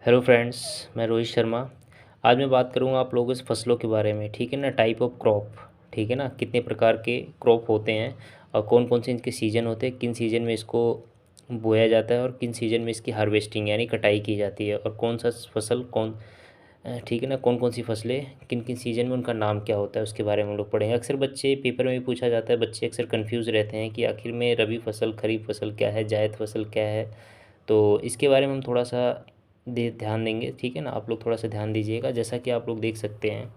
Hello friends, मैं रोहित शर्मा। आज मैं बात करूंगा आप लोगों से फसलों के बारे में। ठीक है ना, टाइप ऑफ क्रॉप। ठीक है ना, कितने प्रकार के क्रॉप होते हैं और कौन कौन से इनके सीज़न होते हैं, किन सीज़न में इसको बोया जाता है और किन सीज़न में इसकी हार्वेस्टिंग यानी कटाई की जाती है, और कौन सा फसल ठीक है ना, कौन कौन सी फसलें किन किन सीज़न में उनका नाम क्या होता है, उसके बारे में हम लोग पढ़ेंगे। अक्सर बच्चे पेपर में भी पूछा जाता है, बच्चे अक्सर कन्फ्यूज़ रहते हैं कि आखिर में रबी फसल खरीफ फसल क्या है, जायद फसल क्या है। तो इसके बारे में हम थोड़ा सा ध्यान देंगे। ठीक है ना, आप लोग थोड़ा सा ध्यान दीजिएगा। जैसा कि आप लोग देख सकते हैं,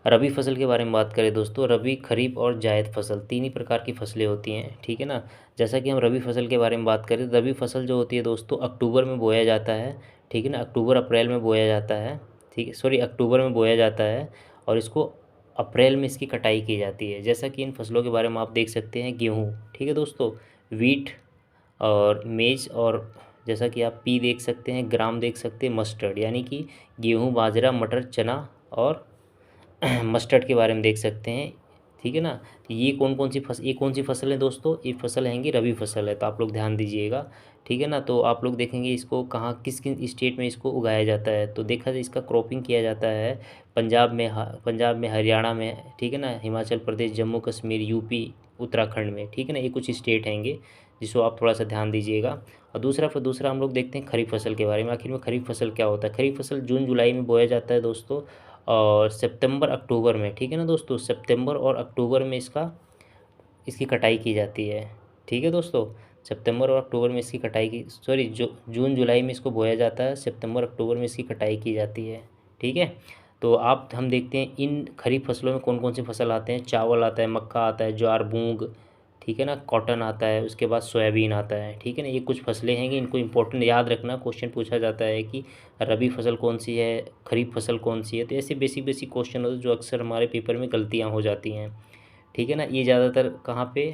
रबी फसल के बारे में बात करें दोस्तों, रबी खरीफ और जायद फसल तीन ही प्रकार की फसलें होती हैं। ठीक है ना, जैसा कि हम रबी फसल के बारे में बात करें, रबी फसल जो होती है दोस्तों अक्टूबर में बोया जाता है। ठीक है ना, अक्टूबर अप्रैल में बोया जाता है। ठीक है, सॉरी, अक्टूबर में बोया जाता है और इसको अप्रैल में इसकी कटाई की जाती है। जैसा कि इन फसलों के बारे में आप देख सकते हैं, गेहूँ, ठीक है दोस्तों, वीट और मेज, और जैसा कि आप पी देख सकते हैं, ग्राम देख सकते हैं, मस्टर्ड, यानी कि गेहूँ, बाजरा, मटर, चना और मस्टर्ड के बारे में देख सकते हैं। ठीक है ना, तो ये कौन सी फसल है दोस्तों, ये फसल हैंगी रबी फसल है, तो आप लोग ध्यान दीजिएगा। ठीक है ना, तो आप लोग देखेंगे इसको कहाँ किस किस स्टेट में इसको उगाया जाता है, तो देखा जाए इसका क्रॉपिंग किया जाता है पंजाब में, हरियाणा में, ठीक है ना, हिमाचल प्रदेश, जम्मू कश्मीर, यूपी, उत्तराखंड में। ठीक है ना, ये कुछ स्टेट हैंगे जिसको आप थोड़ा सा ध्यान दीजिएगा। और दूसरा हम लोग देखते हैं खरीफ फसल के बारे में। आखिर में खरीफ फसल क्या होता है। खरीफ फसल जून जुलाई में बोया जाता है दोस्तों, और सितंबर अक्टूबर में, ठीक है ना दोस्तों, सितंबर और अक्टूबर में इसकी कटाई की जाती है। ठीक है दोस्तों, सितंबर और अक्टूबर में इसकी कटाई की सॉरी जो जून जुलाई में इसको बोया जाता है, सितंबर अक्टूबर में इसकी कटाई की जाती है। ठीक है, तो हम देखते हैं इन खरीफ फसलों में कौन कौन सी फसल आते हैं। चावल आता है, मक्का आता है, ज्वार, मूंग, ठीक है ना, कॉटन आता है, उसके बाद सोयाबीन आता है। ठीक है ना, ये कुछ फसलें हैं कि इनको इंपॉर्टेंट याद रखना। क्वेश्चन पूछा जाता है कि रबी फसल कौन सी है, खरीफ फसल कौन सी है, तो ऐसे बेसिक बेसिक क्वेश्चन होते हैं जो अक्सर हमारे पेपर में गलतियाँ हो जाती हैं। ठीक है ना, ये ज़्यादातर कहाँ पे,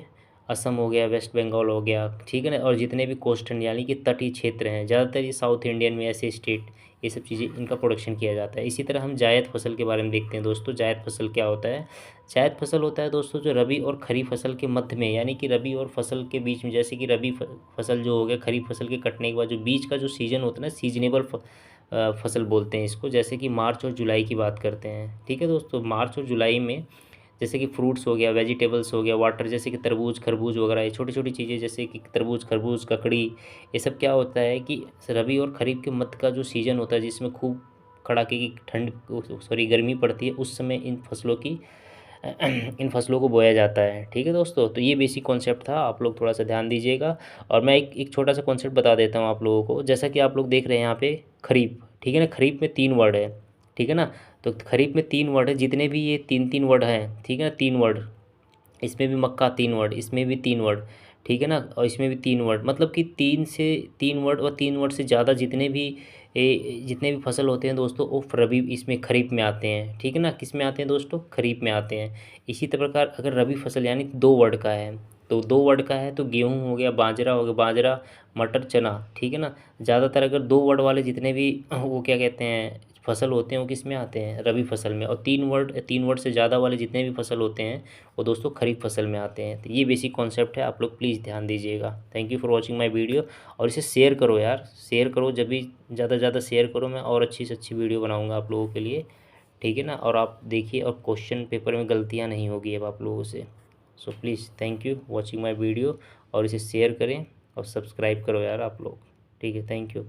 असम हो गया, वेस्ट बंगाल हो गया, ठीक है ना, और जितने भी कोस्टल यानी कि तटीय क्षेत्र हैं, ज़्यादातर ये साउथ इंडियन में ऐसे स्टेट, ये सब चीज़ें इनका प्रोडक्शन किया जाता है। इसी तरह हम जायद फसल के बारे में देखते हैं दोस्तों। जायद फसल क्या होता है। जायद फसल होता है दोस्तों जो रबी और खरीफ फसल के मध्य में, यानी कि रबी और फसल के बीच में, जैसे कि फसल जो हो गया, खरीफ फसल के कटने के बाद जो बीच का जो सीजन होता है ना, सीजनेबल फसल बोलते हैं इसको। जैसे कि मार्च और जुलाई की बात करते हैं। ठीक है दोस्तों, मार्च और जुलाई में जैसे कि फ्रूट्स हो गया, वेजिटेबल्स हो गया, वाटर जैसे कि तरबूज, खरबूज वगैरह, ये छोटी छोटी चीज़ें जैसे कि तरबूज, खरबूज, ककड़ी, ये सब क्या होता है कि रबी और खरीफ के मध्य का जो सीज़न होता है, जिसमें खूब कड़ाके की ठंड, सॉरी, गर्मी पड़ती है, उस समय इन फसलों को बोया जाता है। ठीक है दोस्तों, तो ये बेसिक कॉन्सेप्ट था, आप लोग थोड़ा सा ध्यान दीजिएगा। और मैं एक छोटा सा कॉन्सेप्ट बता देता हूँ आप लोगों को। जैसा कि आप लोग देख रहे हैं यहाँ पे खरीफ, ठीक है ना, खरीफ में 3 वर्ड है। ठीक है ना, तो खरीफ में 3 वर्ड है, जितने भी ये 3 3 वर्ड हैं, ठीक है ना, 3 वर्ड, इसमें भी मक्का 3 वर्ड, इसमें भी 3 वर्ड, ठीक है ना, और इसमें भी 3 वर्ड, मतलब कि 3 से 3 वर्ड और 3 वर्ड से ज़्यादा जितने भी फसल होते हैं दोस्तों, वो रबी इसमें खरीफ में आते हैं। ठीक है ना, किस में आते हैं दोस्तों, खरीफ में आते हैं। इसी प्रकार अगर रबी फसल यानी 2 वर्ड का है, तो 2 वर्ड का है तो गेहूँ हो गया, बाजरा हो गया, बाजरा, मटर, चना, ठीक है ना। ज़्यादातर अगर 2 वर्ड वाले जितने भी वो क्या कहते हैं फसल होते हैं, वो किस में आते हैं, रबी फसल में। और 3 वर्ड से ज़्यादा वाले जितने भी फसल होते हैं, वो दोस्तों खरीफ फसल में आते हैं। तो ये बेसिक कॉन्सेप्ट है, आप लोग प्लीज़ ध्यान दीजिएगा। Thank you for watching my video. और इसे शेयर करो यार, शेयर करो, जब भी ज़्यादा से ज़्यादा शेयर करो, मैं और अच्छी से अच्छी वीडियो बनाऊँगा आप लोगों के लिए। ठीक है ना, और आप देखिए, और क्वेश्चन पेपर में गलतियाँ नहीं होगी अब आप लोगों से। So please, thank you watching my video, और इसे शेयर करें और सब्सक्राइब करो यार आप लोग। ठीक है, थैंक यू।